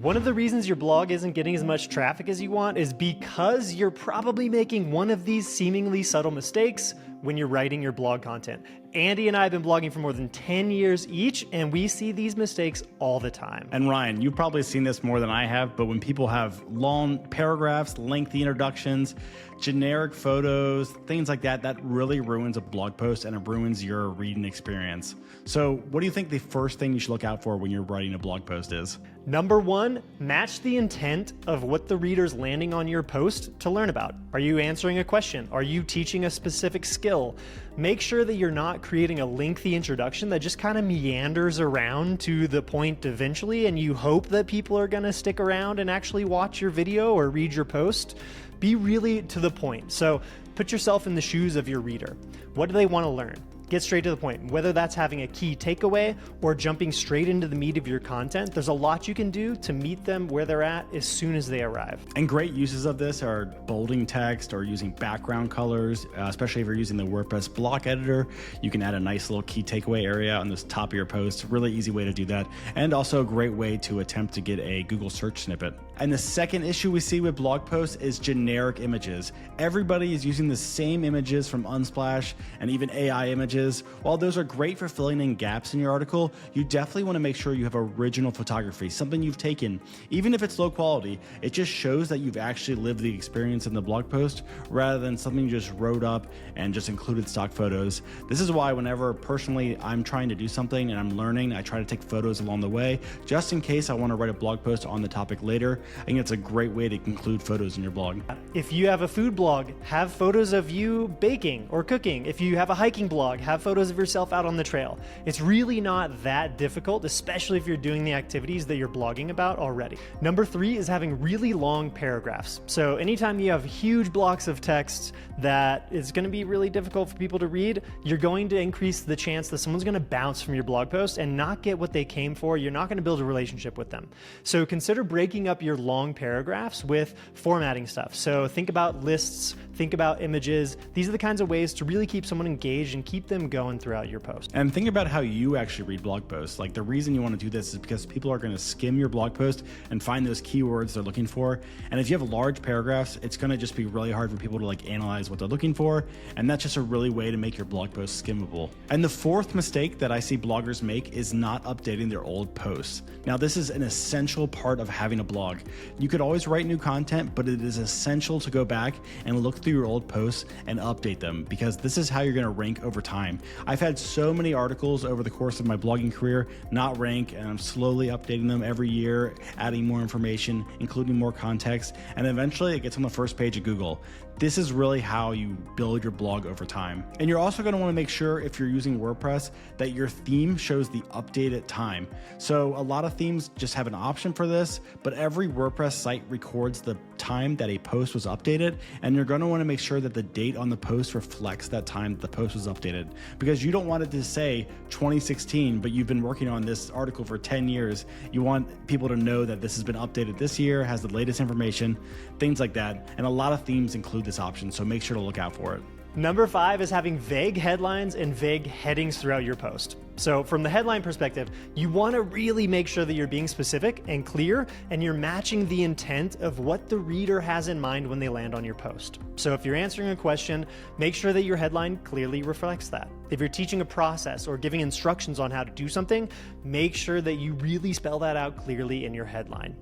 One of the reasons your blog isn't getting as much traffic as you want is because you're probably making one of these seemingly subtle mistakes when you're writing your blog content. Andy and I have been blogging for more than 10 years each, and we see these mistakes all the time. And Ryan, you've probably seen this more than I have, but when people have long paragraphs, lengthy introductions, generic photos, things like that, that really ruins a blog post and it ruins your reading experience. So what do you think the first thing you should look out for when you're writing a blog post is? Number one, match the intent of what the reader's landing on your post to learn about. Are you answering a question? Are you teaching a specific skill? Make sure that you're not creating a lengthy introduction that just kind of meanders around to the point eventually, and you hope that people are gonna stick around and actually watch your video or read your post. Be really to the point. So put yourself in the shoes of your reader. What do they want to learn? Get straight to the point. Whether that's having a key takeaway or jumping straight into the meat of your content, there's a lot you can do to meet them where they're at as soon as they arrive. And great uses of this are bolding text or using background colors, especially if you're using the WordPress block editor. You can add a nice little key takeaway area on the top of your post. Really easy way to do that. And also a great way to attempt to get a Google search snippet. And the second issue we see with blog posts is generic images. Everybody is using the same images from Unsplash and even AI images. While those are great for filling in gaps in your article, you definitely want to make sure you have original photography, something you've taken. Even if it's low quality, it just shows that you've actually lived the experience in the blog post rather than something you just wrote up and just included stock photos. This is why whenever personally I'm trying to do something and I'm learning, I try to take photos along the way, just in case I want to write a blog post on the topic later. I think it's a great way to include photos in your blog. If you have a food blog, have photos of you baking or cooking. If you have a hiking blog, have photos of yourself out on the trail. It's really not that difficult, especially if you're doing the activities that you're blogging about already. Number three is having really long paragraphs. So anytime you have huge blocks of text that is going to be really difficult for people to read, you're going to increase the chance that someone's going to bounce from your blog post and not get what they came for. You're not going to build a relationship with them. So consider breaking up your long paragraphs with formatting stuff. So think about lists, think about images. These are the kinds of ways to really keep someone engaged and keep them going throughout your post. And think about how you actually read blog posts. Like the reason you want to do this is because people are going to skim your blog post and find those keywords they're looking for. And if you have large paragraphs, it's going to just be really hard for people to like analyze what they're looking for. And that's just a really way to make your blog post skimmable. And the fourth mistake that I see bloggers make is not updating their old posts. Now, this is an essential part of having a blog. You could always write new content, but it is essential to go back and look through your old posts and update them, because this is how you're going to rank over time. I've had so many articles over the course of my blogging career not rank, and I'm slowly updating them every year, adding more information, including more context, and eventually it gets on the first page of Google. This is really how you build your blog over time. And you're also going to want to make sure, if you're using WordPress, that your theme shows the updated time. So a lot of themes just have an option for this, but every WordPress site records the time that a post was updated, and you're going to want to make sure that the date on the post reflects that time that the post was updated, because you don't want it to say 2016, but you've been working on this article for 10 years. You want people to know that this has been updated this year, has the latest information, things like that. And a lot of themes include this option, so make sure to look out for it. Number five is having vague headlines and vague headings throughout your post. So from the headline perspective, you want to really make sure that you're being specific and clear, and you're matching the intent of what the reader has in mind when they land on your post. So if you're answering a question, make sure that your headline clearly reflects that. If you're teaching a process or giving instructions on how to do something, make sure that you really spell that out clearly in your headline.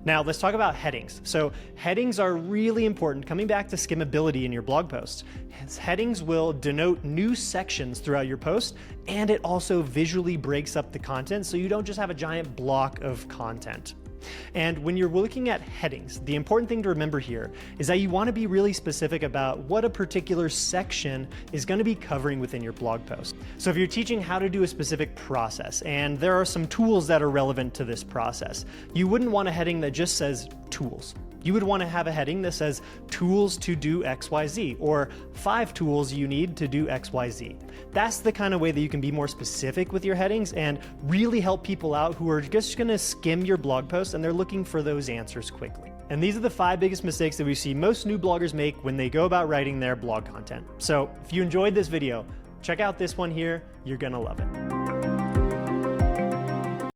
Now let's talk about headings. So headings are really important. Coming back to skimmability in your blog posts, headings will denote new sections throughout your post, and it also visually breaks up the content so you don't just have a giant block of content. And when you're looking at headings, the important thing to remember here is that you want to be really specific about what a particular section is going to be covering within your blog post. So if you're teaching how to do a specific process, and there are some tools that are relevant to this process, you wouldn't want a heading that just says tools. You would want to have a heading that says tools to do XYZ, or 5 tools you need to do XYZ. That's the kind of way that you can be more specific with your headings and really help people out who are just going to skim your blog post and they're looking for those answers quickly. And these are the 5 biggest mistakes that we see most new bloggers make when they go about writing their blog content. So if you enjoyed this video, check out this one here. You're going to love it.